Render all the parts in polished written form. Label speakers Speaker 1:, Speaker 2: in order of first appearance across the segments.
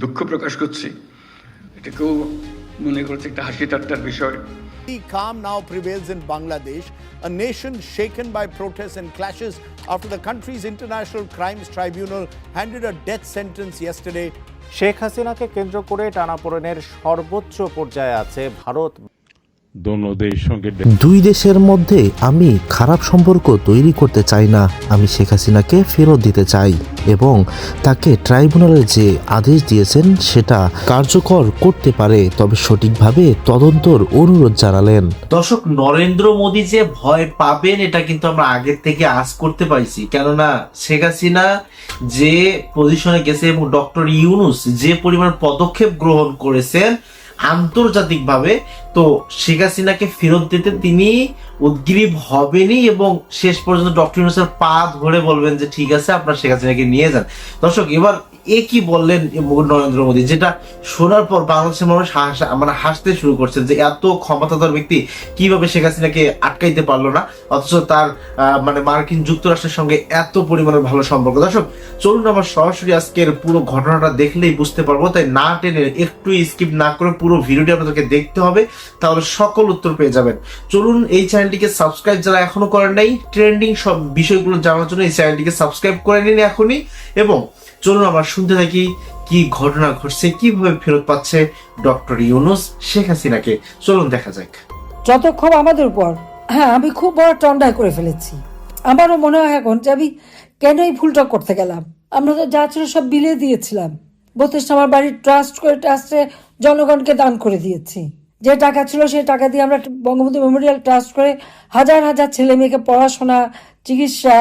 Speaker 1: দুঃখ প্রকাশ করছি। এটাকেও মনে করছে একটা হাসি ঠাট্টার বিষয়।
Speaker 2: Calm now prevails in Bangladesh, a nation shaken by protests and clashes after the country's International Crimes Tribunal handed a death sentence yesterday.
Speaker 3: Sheikh হাসিনাকে কেন্দ্র করে টানাপোড়েনের সর্বোচ্চ পর্যায়ে আছে ভারত।
Speaker 4: দুই দেশের মধ্যে আমি খারাপ সম্পর্ক তৈরি করতে চাই না। আমি শেখ হাসিনাকে ফেরত দিতে চাই এবং তাকে ট্রাইব্যুনালে যে আদেশ দিয়েছেন সেটা কার্যকর করতে পারে, তবে সঠিকভাবে তদন্তর অনুরোধ জানালেন।
Speaker 5: দর্শক, নরেন্দ্র মোদী যে ভয় পাবেন এটা কিন্তু আমরা আগের থেকে আজ করতে পারছি, কেননা শেখ হাসিনা যে পজিশনে গেছে এবং ডক্টর ইউনূস যে পরিমাণ পদক্ষেপ গ্রহণ করেছেন আন্তর্জাতিকভাবে, তো শেখ হাসিনাকে ফেরত দিতে তিনি উদ্গ্রীব হবেনই এবং শেষ পর্যন্ত ডক্টর ইউনূসের পা ধরে বলবেন যে ঠিক আছে আপনার শেখ হাসিনাকে নিয়ে যান। দর্শক, এবার কি বললেন নরেন্দ্র মোদী, যেটা শোনার পর বাংলাদেশের মানুষ হাসতে শুরু করছেন যে এত ক্ষমতাধর ব্যক্তি কিভাবে শেখ হাসিনাকে আটকাইতে পারলো না, অথচ তার মার্কিন যুক্তরাষ্ট্রের সঙ্গে এত পরিমাণের ভালো সম্পর্ক। দর্শক, চলুন আমার সরাসরি আজকের পুরো ঘটনাটা দেখলেই বুঝতে পারবো, তাই না টেনে একটু স্কিপ না করে পুরো ভিডিওটি আপনাদেরকে দেখতে হবে, তাহলে সকল উত্তর পেয়ে যাবেন। চলুন, এই চ্যানেলটিকে সাবস্ক্রাইব যারা এখনো করেন নাই, ট্রেন্ডিং সব বিষয়গুলো জানার জন্য এই চ্যানেলটিকে সাবস্ক্রাইব করে নিন এখনই। এবং চলুন আমরা শুনতে থাকি কি ঘটনা ঘটছে, কিভাবে ফেরত পাচ্ছে ডক্টর ইউনূস শেখ হাসিনাকে। চলুন দেখা যাক।
Speaker 6: যতক্ষণ আমাদের উপর, আমি খুব বড় টন্ডায় করে ফেলেছি। আমারও মনে হয় এখন যে আমি কেন এই ভুলটা করতে গেলাম। আমরা তো যা ছিল সব বিলিয়ে দিয়েছিলাম। 32 আমার বাড়ির ট্রাস্টে জনগণকে দান করে দিয়েছি। যে টাকা ছিল সেই টাকা দিয়ে আমরা বঙ্গবন্ধু মেমোরিয়াল ট্রাস্ট করে হাজার হাজার ছেলে মেয়েকে পড়াশোনা, চিকিৎসা,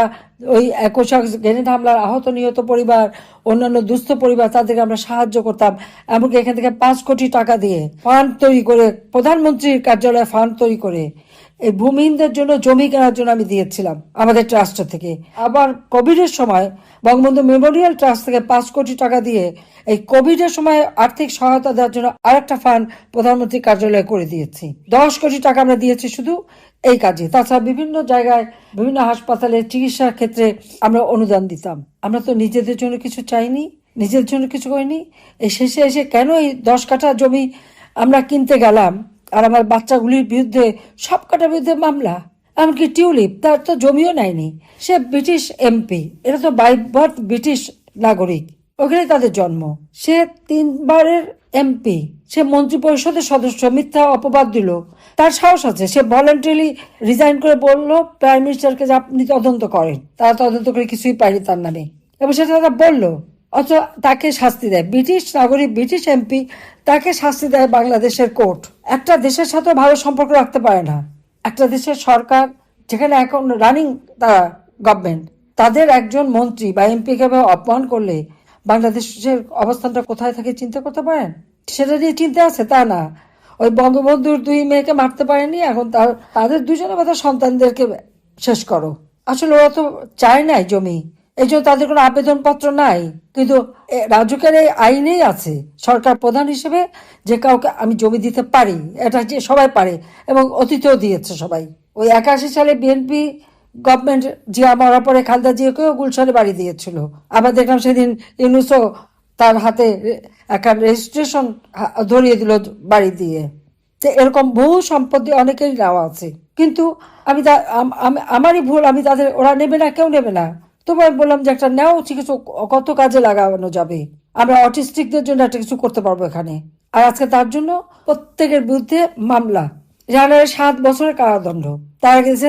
Speaker 6: ওই 21 গ্রেনেড হামলার আহত নিহত পরিবার, অন্যান্য দুস্থ পরিবার, তাদেরকে আমরা সাহায্য করতাম। এমনকি এখান থেকে 5 কোটি টাকা দিয়ে ফান্ড তৈরি করে, প্রধানমন্ত্রীর কার্যালয়ে ফান্ড তৈরি করে এই ভূমিহীনদের জন্য জমি কেনার জন্য আমি দিয়েছিলাম আমাদের ট্রাস্ট থেকে। আবার কোভিডের সময় বঙ্গবন্ধু মেমোরিয়াল ট্রাস্ট থেকে 5 কোটি টাকা দিয়ে এই কোভিডের সময় আর্থিক সহায়তা দেওয়ার জন্য আরেকটা ফান্ড প্রধানমন্ত্রীর কার্যালয়ে করে দিয়েছি। 10 কোটি টাকা আমরা দিয়েছি শুধু এই কাজে। তাছাড়া বিভিন্ন জায়গায়, বিভিন্ন হাসপাতালে চিকিৎসার ক্ষেত্রে আমরা অনুদান দিতাম। আমরা তো নিজেদের জন্য কিছু চাইনি, নিজেদের জন্য কিছু করিনি। এই শেষে এসে কেন এই 10 কাঠা জমি আমরা কিনতে গেলাম, আর আমার বাচ্চাগুলির বিরুদ্ধে, সব কাটার বিরুদ্ধে মামলা। এমনকি টিউলিপ, তার তো জমিও নেয়নি। সে ব্রিটিশ এমপি, এটা তো বাই বার্থ ব্রিটিশ নাগরিক, ওখানে তাদের জন্ম। সে 3 বারের এমপি, সে মন্ত্রী পরিষদের সদস্য, মিথ্যা অপবাদ দিল। তার সাহস আছে, সে ভলেন্টারিলি রিজাইন করে বলল প্রাইম মিনিস্টারকে যে আপনি তদন্ত করেন। তারা তদন্ত করে কিছুই পায়নি তার নামে, এবং সেটা তারা বললো। অথচ তাকে শাস্তি দেয় ব্রিটিশ নাগরিক, ব্রিটিশ এমপি, তাকে শাস্তি দেয় বাংলাদেশের কোর্ট। একটা দেশের সাথে ভালো সম্পর্ক রাখতে পারে না একটা দেশের সরকার, যেখানে এখন রানিং তারা গভর্নমেন্ট, তাদের একজন মন্ত্রী বা এমপিকে অপমান করলে বাংলাদেশের অবস্থানটা কোথায় থাকে চিন্তা করতে পারেন? সেটা নিয়ে চিন্তা আছে তা না। ওই বঙ্গবন্ধুর 2 মেয়েকে মারতে পারেনি, এখন তাদের 2জনের কথা সন্তানদেরকে শেষ করো। আসলে ওরা তো চায় নাই জমি, এই জন্য তাদের কোনো আবেদনপত্র নাই। কিন্তু রাজুকের এই আইনেই আছে সরকার প্রধান হিসেবে যে কাউকে আমি জমি দিতে পারি, এটা যে সবাই পারে, এবং অতীতেও দিয়েছে সবাই। ওই 81 সালে বিএনপি গভর্নমেন্ট জিয়া মরার পরে খালেদা জিয়াকেও গুলশানে বাড়ি দিয়েছিল। আবার দেখলাম সেদিন ইউনূসও তার হাতে একটা রেজিস্ট্রেশন ধরিয়ে দিল বাড়ি দিয়ে। তো এরকম বহু সম্পত্তি অনেকেরই নেওয়া আছে, কিন্তু আমারই ভুল, আমি তাদের, ওরা নেবে না, কেউ নেবে না। তবু আমি বললাম যে একটা নেও, ঠিক আছে, কত কাজে লাগানো যাবে, আমরা অটিস্টিকদের জন্য একটা কিছু করতে পারবো এখানে। আর আজকে তার জন্য প্রত্যেকের বিরুদ্ধে মামলা, যারা 7 বছরের কারাদণ্ড, তার গেছে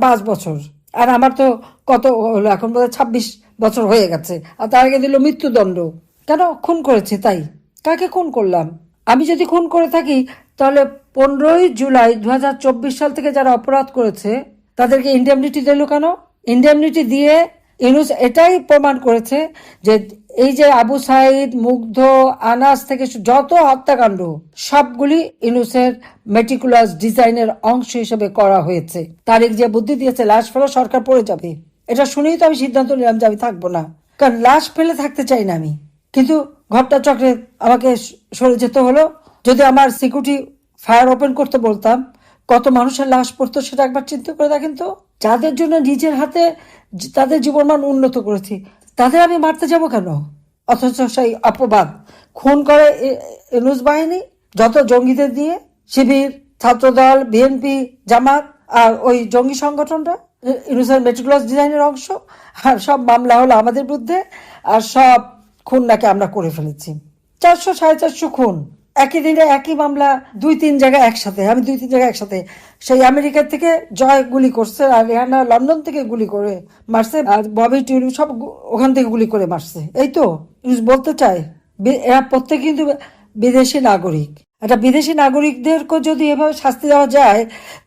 Speaker 6: 5 বছর, আর আমার তো কত হলো এখন, বোধহয় 26 বছর হয়ে গেছে। আর তার আগে দিল মৃত্যুদণ্ড। কেন? খুন করেছে তাই। কাকে খুন করলাম? আমি যদি খুন করে থাকি তাহলে 15ই জুলাই 2024 সাল থেকে যারা অপরাধ করেছে তাদেরকে ইন্ডেমনিটি দিল কেন? ইন্ডেমনিটি দিয়ে ইউনূস এটাই প্রমাণ করেছে যে এই যে আবু সাইদ, মুগ্ধ, আনাস থেকে যত হত্যাকাণ্ড সবগুলি ইউনূসের মেটিকুলাস ডিজাইনের অংশ হিসেবে করা হয়েছে। তারিখ যে বুদ্ধি দিয়েছে লাশ ফেলে সরকার পড়ে যাবে, এটা শুনেই তো আমি সিদ্ধান্ত নিলাম যে আমি থাকবো না, কারণ লাশ ফেলে থাকতে চাই না আমি। কিন্তু ঘটনা চক্রে আমাকে সরে যেতে হলো। যদি আমার সিকিউরিটি ফায়ার ওপেন করতে বলতাম, কত মানুষের লাশ পড়তো সেটা একবার চিন্তা করে দেখেন তো। যাদের জন্য নিজের হাতে তাদের জীবনমান উন্নত করেছি, তাদের আমি মারতে যাব কেন? অথচ সেই অপবাদ খুন করে ইউনূস বাহিনী, যত জঙ্গিদের দিয়ে, শিবির, ছাত্রদল, বিএনপি, জামাত আর ওই জঙ্গি সংগঠনটা ইউনূসের মেটিকুলাস ডিজাইনের অংশ। আর সব মামলা হলো আমাদের বিরুদ্ধে, আর সব খুন নাকি আমরা করে ফেলেছি। 400 450 খুন একই দিনে, একই মামলা, 2-3 জায়গায় একসাথে। আমি 2-3 জায়গায় একসাথে, সেই আমেরিকা থেকে জয় গুলি করছে, আর রেহানা লন্ডন থেকে গুলি করে মারছে, আর ববি টিউলিপ সব ওখান থেকে গুলি করে মারছে। এই তো বলতে চাই, এরা প্রত্যেক কিন্তু বিদেশি নাগরিক। একটা বিদেশি নাগরিকদেরকে যদি এভাবে শাস্তি দেওয়া যায়,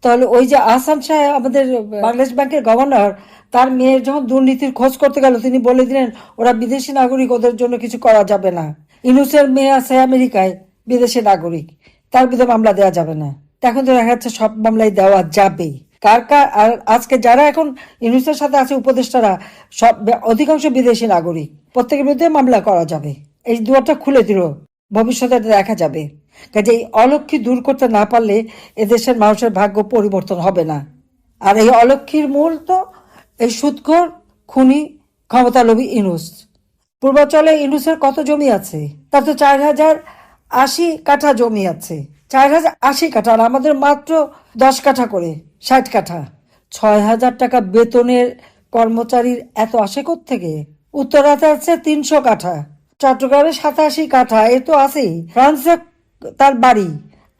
Speaker 6: তাহলে ওই যে আহসান শাহ, আমাদের বাংলাদেশ ব্যাংকের গভর্নর, তার মেয়ের যখন দুর্নীতির খোঁজ করতে গেল, তিনি বলে দিলেন ওরা বিদেশি নাগরিক, ওদের জন্য কিছু করা যাবে না। ইউনূসের মেয়ে আছে আমেরিকায়, বিদেশি নাগরিক, তার বিরুদ্ধে মামলা দেওয়া যাবে না। এখন তো দেখা যাচ্ছে সব মামলাই দেওয়া যাবে। কার কার, আর আজকে যারা এখন ইউনূসের সাথে আছে উপদেষ্টারা, সব অধিকাংশ বিদেশি নাগরিক, প্রত্যেকের বিরুদ্ধে মামলা করা যাবে। এই দুয়ারটা খুলে দিল, ভবিষ্যতে দেখা যাবে। কাজে এই অলক্ষী দূর করতে না পারলে এদেশের মানুষের ভাগ্য পরিবর্তন হবে না। আর এই অলক্ষীর মূল তো এই সুদখোর, খুনি, ক্ষমতালোভী ইউনূস। পূর্বাঞ্চলে ইউনূসের কত জমি আছে? তার তো 4080 কাঠা জমি আছে, 4080 কাঠা, আর আমাদের মাত্র 10 কাঠা করে, 60 কাঠা। 6000 টাকা বেতনের কর্মচারীর এত আসে থেকে? উত্তরাতে আছে 300 কাঠা, চট্টগ্রামে 87 কাঠা, এ তো আছেই। ফ্রান্সে তার বাড়ি,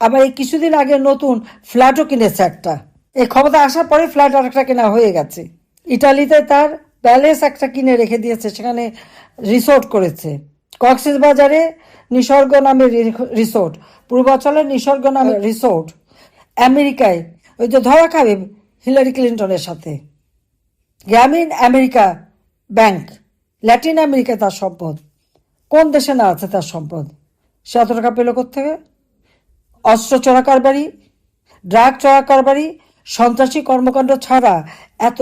Speaker 6: আবার এই কিছুদিন আগে নতুন ফ্ল্যাটও কিনেছে একটা। এই ক্ষমতা আসার পরে ফ্ল্যাট আরেকটা কেনা হয়ে গেছে। ইটালিতে তার প্যালেস একটা কিনে রেখে দিয়েছে, সেখানে রিসোর্ট করেছে। কক্সবাজারে নিসর্গ নামে রিসোর্ট, পূর্বাঞ্চলের নিসর্গ নামে রিসোর্ট। আমেরিকায় ওই যে ধরা খাবে হিলারি ক্লিন্টনের সাথে, গ্রামীণ আমেরিকা ব্যাংক, ল্যাটিন আমেরিকায় তার সম্পদ। কোন দেশে না আছে তার সম্পদ? সে এত টাকা পেল কোত্থেকে? অস্ত্র চোরা কারবারি, ড্রাগ চোরা কারবারি, সন্ত্রাসী কর্মকাণ্ড ছাড়া এত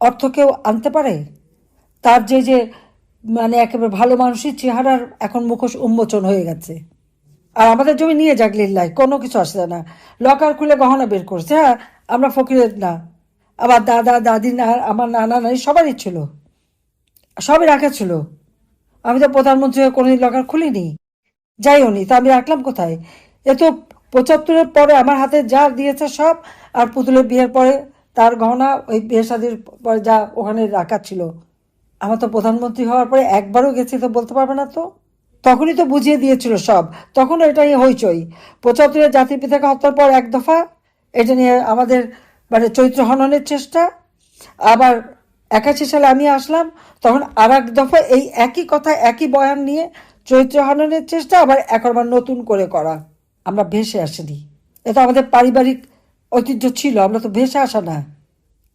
Speaker 6: অর্থ কেউ আনতে পারে? তার যে মানে একেবারে ভালো মানুষের চেহারার এখন মুখোশ উন্মোচন হয়ে গেছে। আর আমাদের জমি নিয়ে যাক লিল্লাহ, কোনো কিছু আসে না। লকার খুলে গহনা বের করছে। হ্যাঁ, আমরা ফকিরের না, আবার দাদা দাদি না, আমার নানা নানি সবারই ছিল, সবই রাখা ছিল। আমি তো প্রধানমন্ত্রী হয়ে কোনোদিন লকার খুলিনি, যাইও নি, তা আমি রাখলাম কোথায়? এ তো 75-এর পরে আমার হাতে যা দিয়েছে সব, আর পুতুলের বিয়ের পরে তার গহনা, ওই বিয়ে শাদির পরে যা ওখানে রাখা ছিল। আমার তো প্রধানমন্ত্রী হওয়ার পরে একবারও গেছি তো বলতে পারবে না তো? তখনই তো বুঝিয়ে দিয়েছিল সব, তখন এটাই হইচই। 75-এর জাতির পিতাকে হত্যার পর এক দফা এটা নিয়ে আমাদের মানে চরিত্র হননের চেষ্টা, আবার 81 সালে আমি আসলাম, তখন আর এক দফা এই একই কথা, একই বয়ান নিয়ে চরিত্র হননের চেষ্টা, আবার একবার নতুন করে করা। আমরা ভেসে আসিনি, এটা আমাদের পারিবারিক ঐতিহ্য ছিল, আমরা তো ভেসে আসা না।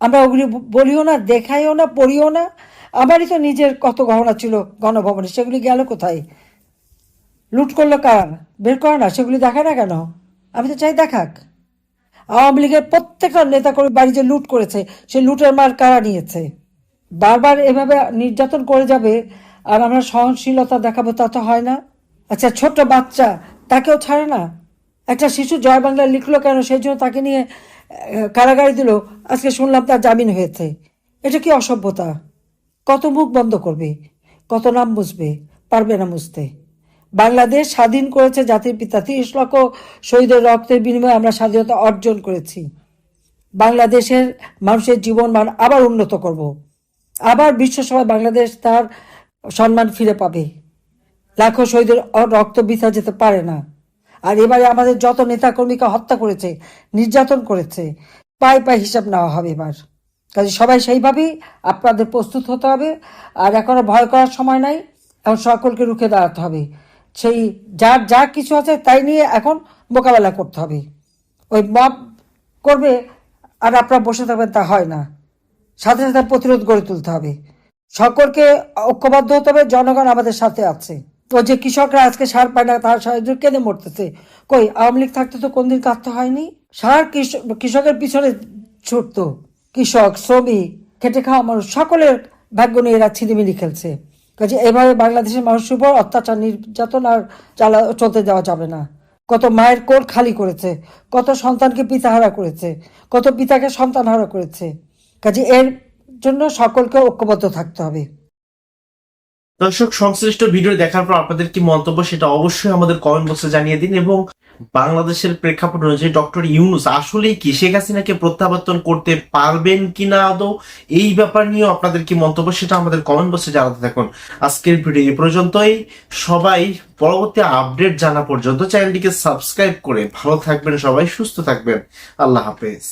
Speaker 6: আমরা ওগুলি বলিও না, দেখাইও না, পড়িও না। আমারই তো নিজের কত গহনা ছিল গণভবনে, সেগুলি গেল কোথায়? লুট করলো কারা? বের করে না, সেগুলি দেখায় না কেন? আমি তো চাই দেখাক। আওয়ামী লীগের প্রত্যেকটা নেতাকর্মী বাড়ি যে লুট করেছে, সে লুটের মার কারা নিয়েছে? বারবার এভাবে নির্যাতন করে যাবে আর আমরা সহনশীলতা দেখাবো, তা তো হয় না। আচ্ছা, ছোট্ট বাচ্চা, তাকেও ছাড়ে না। একটা শিশু জয় বাংলা লিখলো কেন, সেই জন্য তাকে নিয়ে কারাগারে দিল। আজকে শুনলাম তার জামিন হয়েছে। এটা কি অসভ্যতা? কত মুখ বন্ধ করবে, কত নাম মুছবে? পারবে না মুছতে। বাংলাদেশ স্বাধীন করেছে জাতির পিতা, 30 লক্ষ শহীদের রক্তের বিনিময়ে আমরা স্বাধীনতা অর্জন করেছি। বাংলাদেশের মানুষের জীবন মান আবার উন্নত করব, আবার বিশ্বসভায় বাংলাদেশ তার সম্মান ফিরে পাবে। লাখো শহীদের রক্ত বৃথা যেতে পারে না। আর এবারে আমাদের যত নেতাকর্মীকে হত্যা করেছে, নির্যাতন করেছে, পায়ে পায়ে হিসাব নেওয়া হবে এবার। কাজে সবাই সেইভাবেই আপনাদের প্রস্তুত হতে হবে। আর এখনো ভয় করার সময় নাই, এখন সকলকে রুখে দাঁড়াতে হবে। সেই যার যা কিছু আছে তাই নিয়ে এখন মোকাবেলা করতে হবে। ওই মব করবে আর আপনারা বসে থাকবেন, তা হয় না। সাথে সাথে প্রতিরোধ গড়ে তুলতে হবে, সকলকে ঐক্যবদ্ধ হতে হবে। জনগণ আমাদের সাথে আছে। তো যে কৃষকরা আজকে সার পায় না, তার সাহায্য কেঁদে মরতেছে, কই আওয়ামী লীগ থাকতে তো কোনদিন কাঁদতে হয়নি? সার কৃষকের পিছনে ছুটতো, কৃষক, শ্রমিক, খেটে খাওয়া মানুষ, সকলের ভাগ্য নিয়ে এরা ছিনিমিনি খেলছে। কাজে এভাবে বাংলাদেশের মানুষের উপর অত্যাচার, নির্যাতন আর চলতে দেওয়া যাবে না। কত মায়ের কোল খালি করেছে, কত সন্তানকে পিতাহারা করেছে, কত পিতাকে সন্তানহারা করেছে। কাজে এর জন্য সকলকে ঐক্যবদ্ধ থাকতে হবে।
Speaker 5: দর্শক, সংশ্লিষ্ট ভিডিও দেখার পর আপনাদের কি মন্তব্য সেটা অবশ্যই আমাদের কমেন্ট বক্সে জানিয়ে দিন, এবং বাংলাদেশের প্রেক্ষাপট অনুযায়ী ডক্টর ইউনূস আসলেই কি শেখ হাসিনাকে প্রত্যাবর্তন করতে পারবেন কিনা আদৌ, এই ব্যাপার নিয়ে আপনাদের কি মন্তব্য সেটা আমাদের কমেন্ট বক্সে জানাতে থাকুন। আজকের ভিডিও এই পর্যন্তই। সবাই পরবর্তী আপডেট জানা পর্যন্ত চ্যানেলটিকে সাবস্ক্রাইব করে ভালো থাকবেন, সবাই সুস্থ থাকবেন। আল্লাহ হাফেজ।